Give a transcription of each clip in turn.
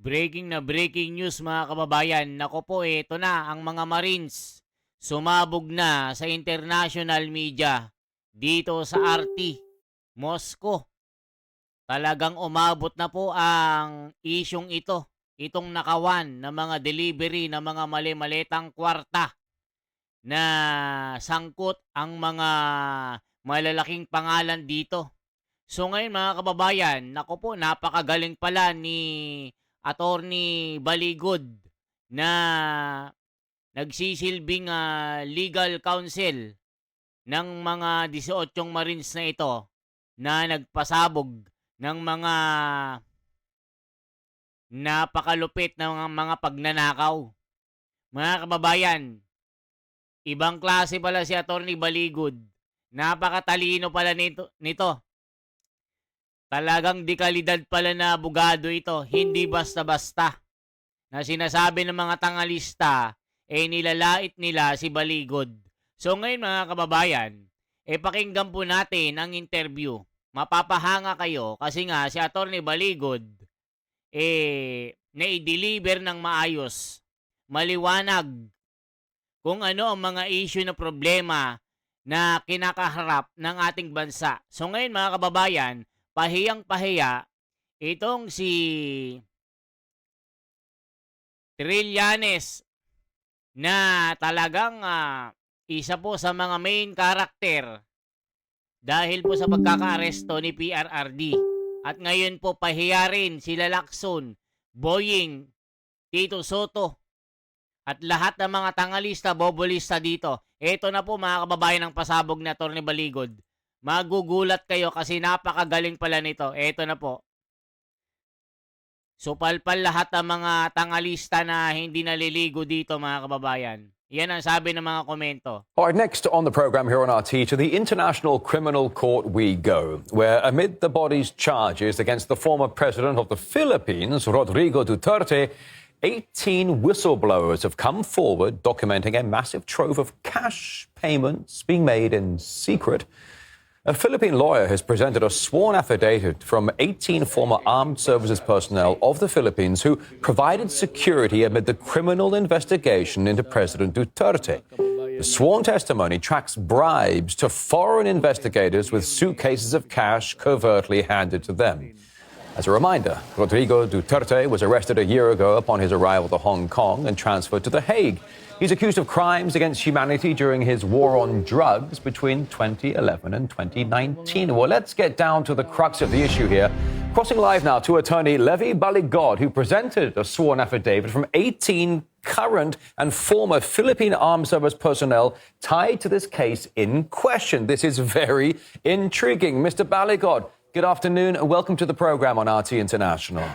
Breaking news mga kababayan. Nako po, ito na ang mga Marines. Sumabog na sa international media dito sa RT, Moscow. Talagang umabot na po ang isyong ito. Itong nakawan na mga delivery ng mga mali-malitang kwarta na sangkot ang mga malalaking pangalan dito. So ngayon mga kababayan, nako po, napakagaling pala ni Attorney Baligod na nagsisilbing legal counsel ng mga 18 Marines na ito na nagpasabog ng mga napakalupit na mga pagnanakaw. Mga kababayan, ibang klase pala si Attorney Baligod. Napakatalino pala nito. Talagang dekalidad pala na abogado ito, hindi basta-basta. Na sinasabi ng mga tangalista, nilalait nila si Baligod. So ngayon mga kababayan, pakinggan po natin ang interview. Mapapahanga kayo kasi nga si Attorney Baligod, na-deliver ng maayos, maliwanag, kung ano ang mga issue na problema na kinakaharap ng ating bansa. So ngayon mga kababayan, pahiyang-pahiya itong si Trillanes na talagang isa po sa mga main character dahil po sa pagkakaaresto ni PRRD. At ngayon po pahiya rin sila Lacson, Boying, Tito Soto at lahat ng mga tangalista, bobolista dito. Ito na po mga kababayan ng pasabog ni Atty. Baligod. Magugulat kayo kasi napakagaling pala nito. Ito na po. Supalpal lahat ng mga tangalista na hindi naliligo dito mga kababayan. Yan ang sabi ng mga komento. All right, next on the program here on RT, to the International Criminal Court we go, where amid the body's charges against the former president of the Philippines, Rodrigo Duterte, 18 whistleblowers have come forward documenting a massive trove of cash payments being made in secret. A Philippine lawyer has presented a sworn affidavit from 18 former armed services personnel of the Philippines who provided security amid the criminal investigation into President Duterte. The sworn testimony tracks bribes to foreign investigators with suitcases of cash covertly handed to them. As a reminder, Rodrigo Duterte was arrested a year ago upon his arrival to Hong Kong and transferred to The Hague. He's accused of crimes against humanity during his war on drugs between 2011 and 2019. Well, let's get down to the crux of the issue here. Crossing live now to attorney Levi Baligod, who presented a sworn affidavit from 18 current and former Philippine Armed Service personnel tied to this case in question. This is very intriguing. Mr. Baligod, good afternoon and welcome to the program on RT International.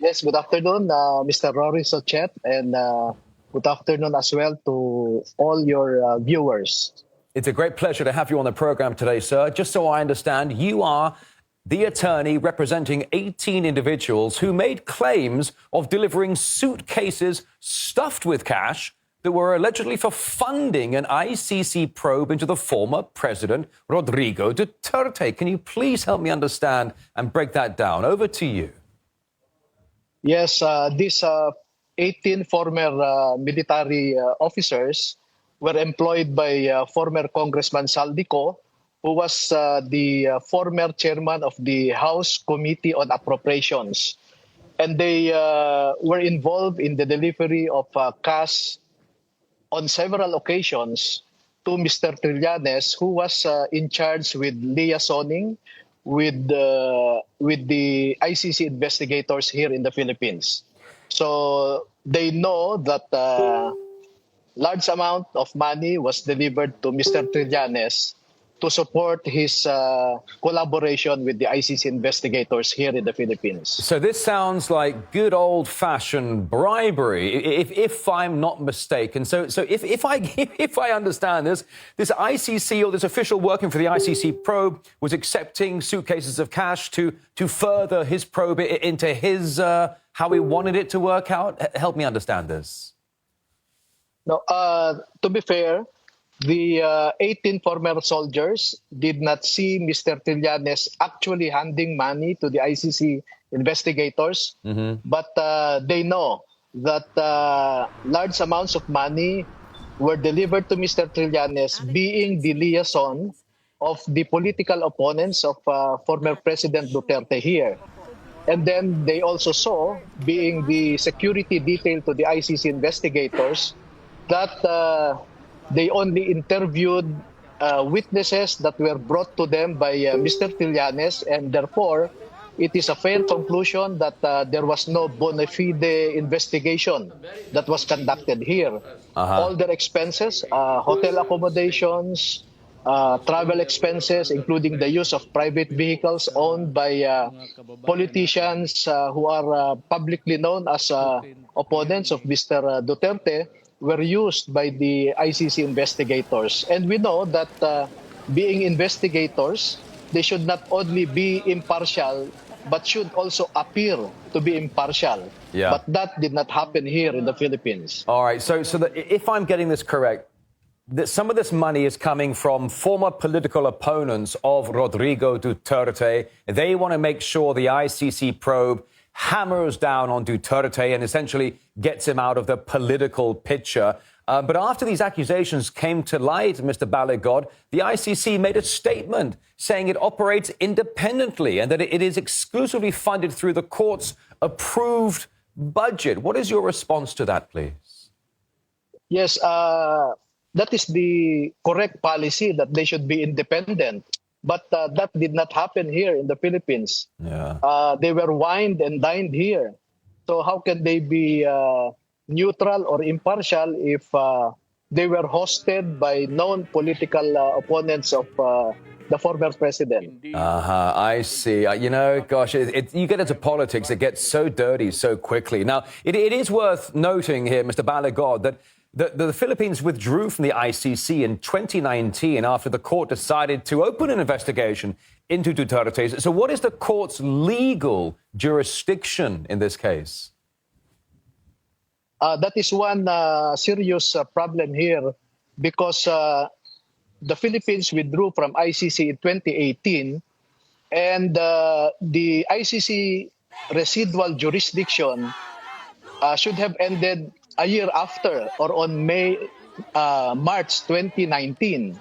Yes, good afternoon, Mr. Rory Sochet, and good afternoon as well to all your viewers. It's a great pleasure to have you on the program today, sir. Just so I understand, you are the attorney representing 18 individuals who made claims of delivering suitcases stuffed with cash that were allegedly for funding an ICC probe into the former president, Rodrigo Duterte. Can you please help me understand and break that down? Over to you. Yes, these 18 former military officers were employed by former Congressman Saldico, who was the former chairman of the House Committee on Appropriations. And they were involved in the delivery of cash on several occasions to Mr. Trillanes, who was in charge with liaisoning with the ICC investigators here in the Philippines. So they know that large amount of money was delivered to Mr. Trillanes to support his collaboration with the ICC investigators here in the Philippines. So this sounds like good old-fashioned bribery, if I'm not mistaken. So if I understand this ICC or this official working for the ICC probe was accepting suitcases of cash to further his probe into his how he wanted it to work out. Help me understand this. No, to be fair, the 18 former soldiers did not see Mr. Trillanes actually handing money to the ICC investigators, but they know that large amounts of money were delivered to Mr. Trillanes, being the liaison of the political opponents of former President Duterte here. And then they also saw, being the security detail to the ICC investigators, that they only interviewed witnesses that were brought to them by Mr. Trillanes, and therefore it is a fair conclusion that there was no bona fide investigation that was conducted here. All their expenses, hotel accommodations, travel expenses, including the use of private vehicles owned by politicians who are publicly known as opponents of Mr. Duterte, were used by the ICC investigators. And we know that being investigators, they should not only be impartial, but should also appear to be impartial. Yeah. But that did not happen here in the Philippines. All right. So if I'm getting this correct, that some of this money is coming from former political opponents of Rodrigo Duterte. They want to make sure the ICC probe hammers down on Duterte and essentially gets him out of the political picture. But after these accusations came to light, Mr. Baligod, the ICC made a statement saying it operates independently and that it is exclusively funded through the court's approved budget. What is your response to that, please? Yes, that is the correct policy, that they should be independent. But that did not happen here in the Philippines. Yeah. They were wined and dined here. So how can they be neutral or impartial if they were hosted by known political opponents of the former president? I see. You know, gosh, you get into politics, it gets so dirty so quickly. Now, it is worth noting here, Mr. Baligod, that the Philippines withdrew from the ICC in 2019 after the court decided to open an investigation into Duterte. So what is the court's legal jurisdiction in this case? That is one serious problem here, because the Philippines withdrew from ICC in 2018, and the ICC residual jurisdiction should have ended a year after, or on March 2019.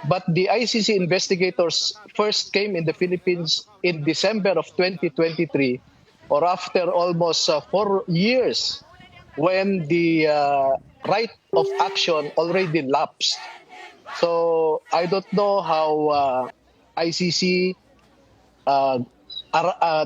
But the ICC investigators first came in the Philippines in December of 2023, or after almost 4 years, when the right of action already lapsed. So I don't know how ICC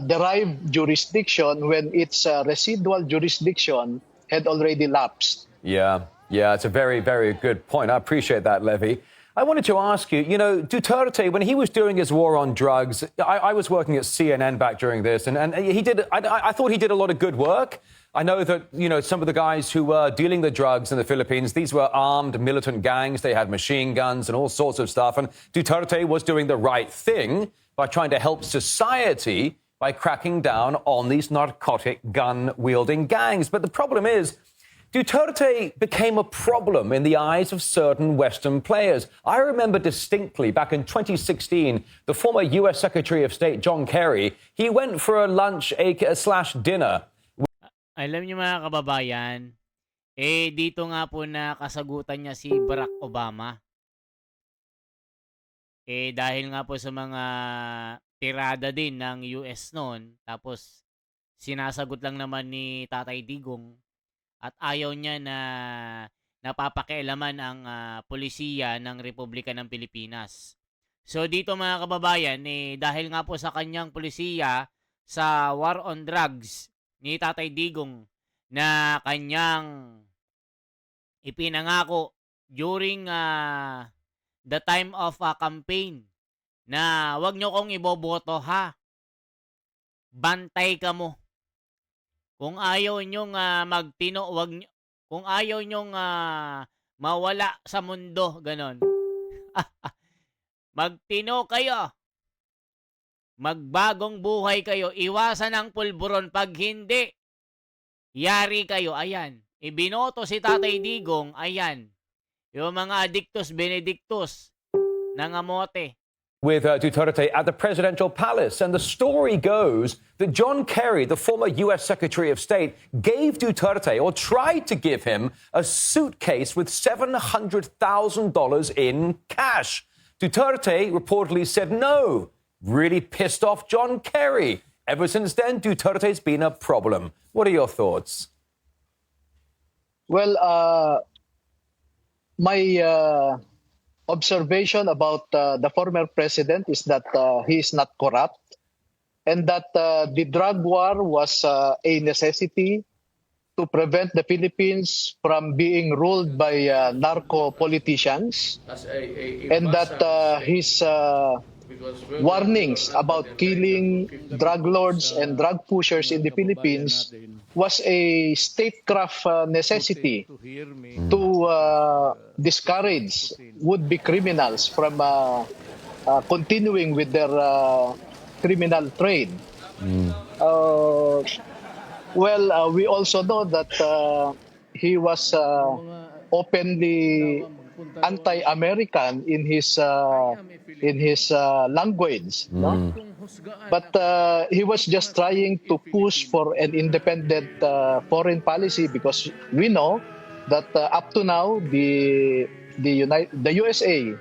derived jurisdiction when its residual jurisdiction had already lapsed. Yeah, it's a very, very good point. I appreciate that, Levy. I wanted to ask you, you know, Duterte, when he was doing his war on drugs, I was working at CNN back during this, and he did, I thought he did a lot of good work. I know that, you know, some of the guys who were dealing the drugs in the Philippines, these were armed militant gangs. They had machine guns and all sorts of stuff. And Duterte was doing the right thing by trying to help society by cracking down on these narcotic gun-wielding gangs. But the problem is, Duterte became a problem in the eyes of certain Western players. I remember distinctly back in 2016, the former U.S. Secretary of State, John Kerry, he went for a lunch/dinner. Alam niyo mga kababayan, dito nga po na kasagutan niya si Barack Obama. Dahil nga po sa mga tirada din ng US noon, tapos sinasagot lang naman ni Tatay Digong at ayaw niya na napapakialaman ang polisiya ng Republika ng Pilipinas. So dito mga kababayan, dahil nga po sa kanyang polisiya sa war on drugs ni Tatay Digong na kanyang ipinangako during the time of campaign na wag nyo kong iboboto ha. Bantay ka mo. Kung ayaw nyong magtino, kung ayaw nyong mawala sa mundo, ganon. Magtino kayo. Magbagong buhay kayo. Iwasan ang pulburon. Pag hindi, yari kayo. Ayan. Ibinoto si Tatay Digong. Ayan. Yung mga addictus, benedictus, nangamote. with Duterte at the presidential palace. And the story goes that John Kerry, the former U.S. Secretary of State, gave Duterte, or tried to give him, a suitcase with $700,000 in cash. Duterte reportedly said no. Really pissed off John Kerry. Ever since then, Duterte's been a problem. What are your thoughts? Well, my observation about the former president is that he is not corrupt and that the drug war was a necessity to prevent the Philippines from being ruled by narco politicians, and that his warnings about killing drug lords and drug pushers in the Philippines was a statecraft necessity to discourage would-be criminals from continuing with their criminal trade. We also know that he was openly anti-American in his language, no? But he was just trying to push for an independent foreign policy, because we know that up to now the USA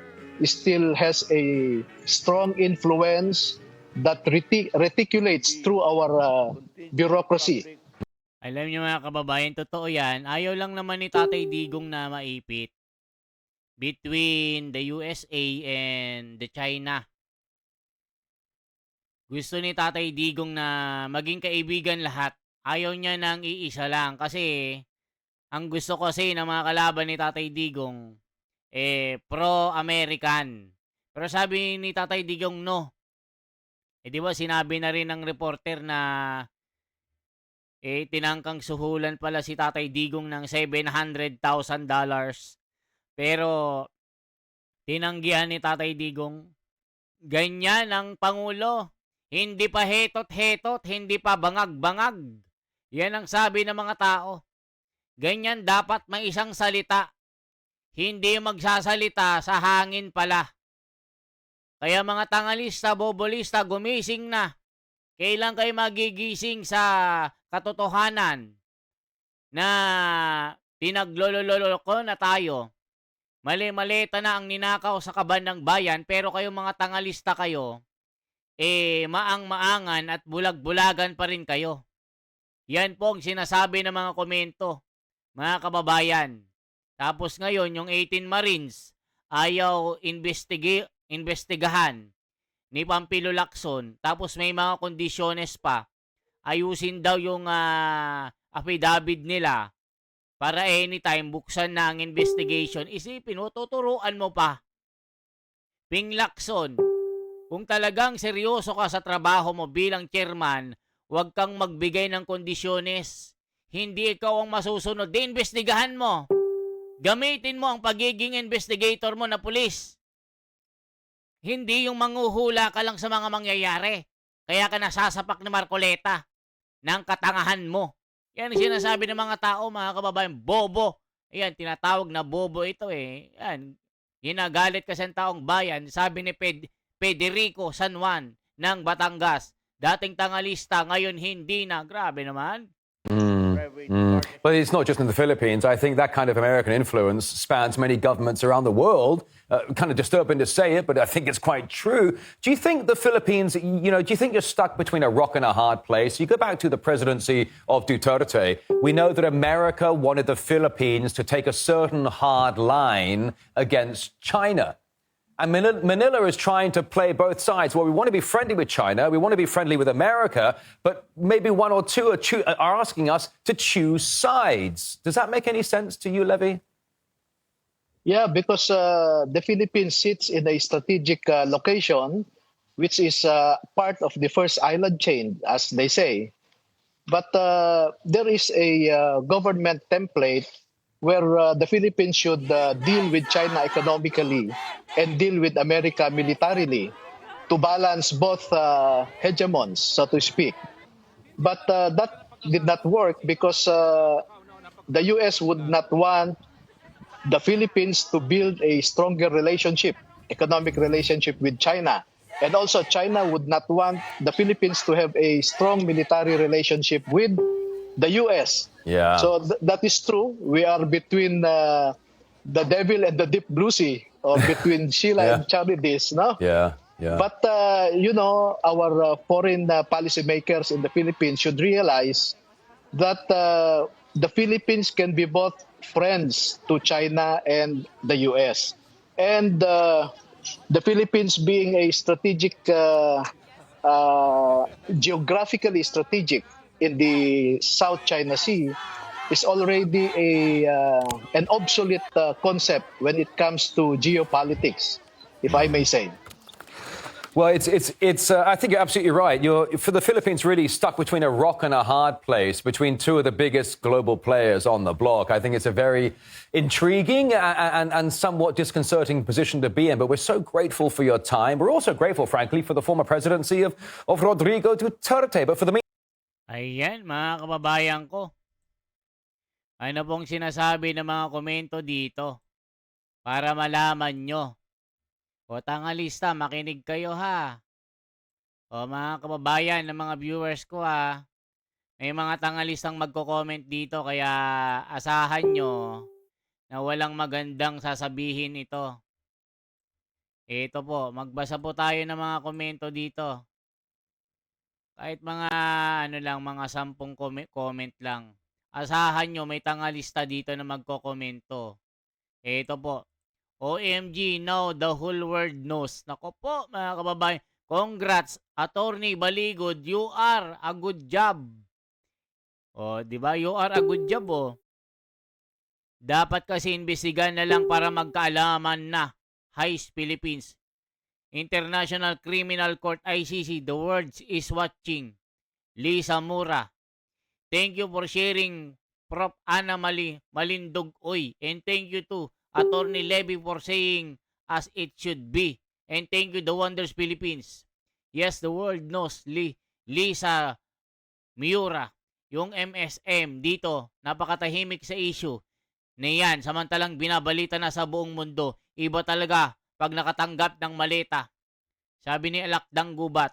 still has a strong influence that reticulates through our bureaucracy. Alam niyo mga kababayan, totoo yan. Ayaw lang naman ni Tatay Digong na maipit between the USA and the China. Gusto ni Tatay Digong na maging kaibigan lahat. Ayaw niya nang iisa lang. Kasi, ang gusto kasi ng mga kalaban ni Tatay Digong, pro-American. Pero sabi ni Tatay Digong, no. Di ba sinabi na rin ng reporter na tinangkang suhulan pala si Tatay Digong ng $700,000. Pero, tinanggihan ni Tatay Digong, ganyan ang Pangulo. Hindi pa hetot-hetot, hindi pa bangag-bangag. Yan ang sabi ng mga tao. Ganyan dapat may isang salita. Hindi magsasalita sa hangin pala. Kaya mga tangalista, bobolista, gumising na. Kailan kayo magigising sa katotohanan na pinaglololoko na tayo? Mali-maleta na ang ninakaw sa kaban ng bayan, pero kayong mga tangalista kayo, maang-maangan at bulag-bulagan pa rin kayo. Yan po ang sinasabi ng mga komento, mga kababayan. Tapos ngayon, yung 18 Marines, ayaw investigahan ni Pampilo Lacson. Tapos may mga kondisyones pa. Ayusin daw yung affidavit nila para anytime buksan na ang investigation. Isipin mo, tuturuan mo pa. Ping Lacson, kung talagang seryoso ka sa trabaho mo bilang chairman, huwag kang magbigay ng kondisyones. Hindi ikaw ang masusunod. Di-investigahan mo. Gamitin mo ang pagiging investigator mo na pulis. Hindi yung manguhula ka lang sa mga mangyayari. Kaya ka nasasapak ni Marcoleta ng katangahan mo. Yan ang sinasabi ng mga tao, mga kababayan, bobo. Ayan, tinatawag na bobo ito eh. Yan, ginagalit kasi ang taong bayan. Sabi ni Federico San Juan ng Batangas, dating tangalista, ngayon hindi na. Grabe naman. But it's not just in the Philippines. I think that kind of American influence spans many governments around the world. Kind of disturbing to say it, but I think it's quite true. Do you think the Philippines, do you think you're stuck between a rock and a hard place? You go back to the presidency of Duterte. We know that America wanted the Philippines to take a certain hard line against China. And Manila is trying to play both sides. Well, we want to be friendly with China, we want to be friendly with America, but maybe one or two are asking us to choose sides. Does that make any sense to you, Levy? Yeah, because the Philippines sits in a strategic location, which is part of the first island chain, as they say. But there is a government template where the Philippines should deal with China economically and deal with America militarily to balance both hegemons, so to speak. But that did not work because the U.S. would not want the Philippines to build a stronger relationship, economic relationship with China. And also China would not want the Philippines to have a strong military relationship with the US. Yeah. So that is true. We are between the devil and the deep blue sea, or between Sheila Yeah. and Charides, no? Yeah. Yeah. But, our foreign policymakers in the Philippines should realize that the Philippines can be both friends to China and the US. And the Philippines being a strategic, geographically strategic in the South China Sea, is already an obsolete concept when it comes to geopolitics, if I may say. Well, it's. I think you're absolutely right. You're, for the Philippines, really stuck between a rock and a hard place, between two of the biggest global players on the block. I think it's a very intriguing and somewhat disconcerting position to be in. But we're so grateful for your time. We're also grateful, frankly, for the former presidency of Rodrigo Duterte. But for the Ayan, mga kababayan ko. Ano pong sinasabi ng mga komento dito? Para malaman nyo. O tangalista, makinig kayo ha. O mga kababayan ng mga viewers ko ha. May mga tangalistang magko-comment dito kaya asahan nyo na walang magandang sasabihin ito. Ito po, magbasa po tayo ng mga komento dito. Kahit mga mga 10 comment lang. Asahan nyo may tangalista dito na magko-komento. Ito po. OMG, now the whole world knows. Nako po, mga kababayan. Congrats, Attorney Baligod. You are a good job. O, di ba? You are a good job, o. Dapat kasi imbestigan na lang para magkaalaman na. Heist Philippines. International Criminal Court ICC. The world is watching. Lisa Mura. Thank you for sharing, Prof. Ana Malindog Oy. And thank you to Attorney Levy for saying as it should be. And thank you, The Wonders Philippines. Yes, the world knows. Lisa Miura, yung MSM dito, napakatahimik sa issue na yan. Samantalang binabalita na sa buong mundo. Iba talaga pag nakatanggap ng maleta. Sabi ni Alakdang Gubat,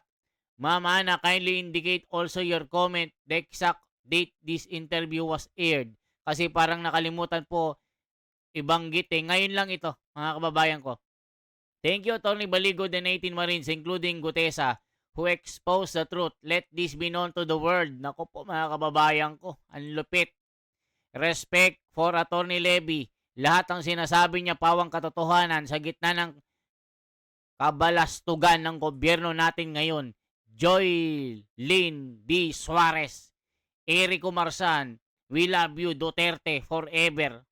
Ma'am Ana, kindly indicate also your comment the exact date this interview was aired. Kasi parang nakalimutan po ibanggit eh. Ngayon lang ito, mga kababayan ko. Thank you, Attorney Baligod and 18 Marines, including Gutesa, who exposed the truth. Let this be known to the world. Nako po, mga kababayan ko. Ang lupit. Respect for Attorney Levy. Lahat ng sinasabi niya pawang katotohanan sa gitna ng kabalastugan ng gobyerno natin ngayon. Joy Lynn B. Suarez, Erico Marsan, we love you, Duterte, forever.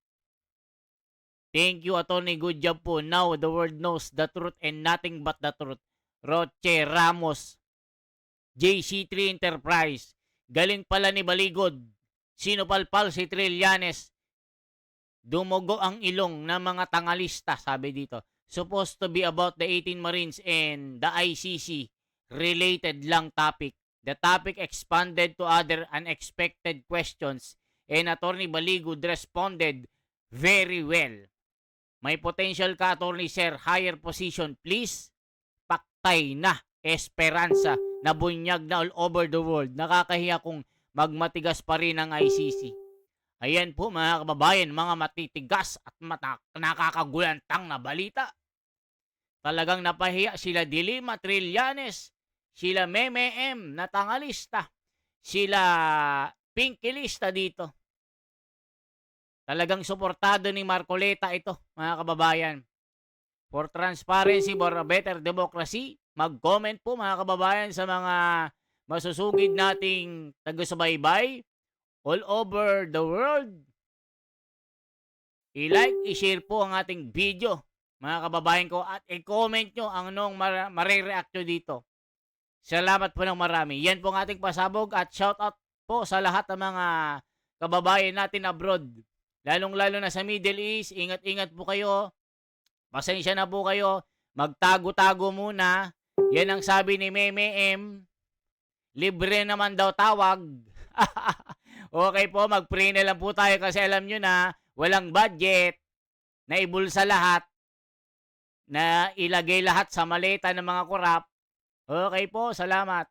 Thank you, Attorney. Good job po. Now, the world knows the truth and nothing but the truth. Roche Ramos, JC3 Enterprise. Galing pala ni Baligod. Sinupalpal si Trillanes. Dumugo ang ilong ng mga tangalista, sabi dito. Supposed to be about the 18 Marines and the ICC. Related lang topic. The topic expanded to other unexpected questions and Attorney Baligod responded very well. May potential ka, Attorney Sir, higher position, please. Paktay na, Esperanza, na bunyag na all over the world. Nakakahiya kung magmatigas pa rin ang ICC. Ayan po, mga kababayan, mga matitigas at nakakagulantang na balita. Talagang napahiya sila Dilima Trillanes, sila Meme M na tangalista, sila Pinkilista dito. Talagang suportado ni Marcoleta ito, mga kababayan. For transparency, for a better democracy, mag-comment po, mga kababayan, sa mga masusugid nating taga-subaybay all over the world. I-like, i-share po ang ating video, mga kababayan ko, at i-comment nyo ang anong marireact nyo dito. Salamat po ng marami. Yan po ang ating pasabog at shoutout po sa lahat ng mga kababayan natin abroad. Lalong-lalo na sa Middle East, ingat-ingat po kayo. Pasensya na po kayo. Magtago-tago muna. Yan ang sabi ni Meme M. Libre naman daw tawag. Okay po, mag-pray na lang po tayo kasi alam nyo na, walang budget. na ibulsa lahat, na ilagay lahat sa maleta ng mga korap. Okay po, salamat.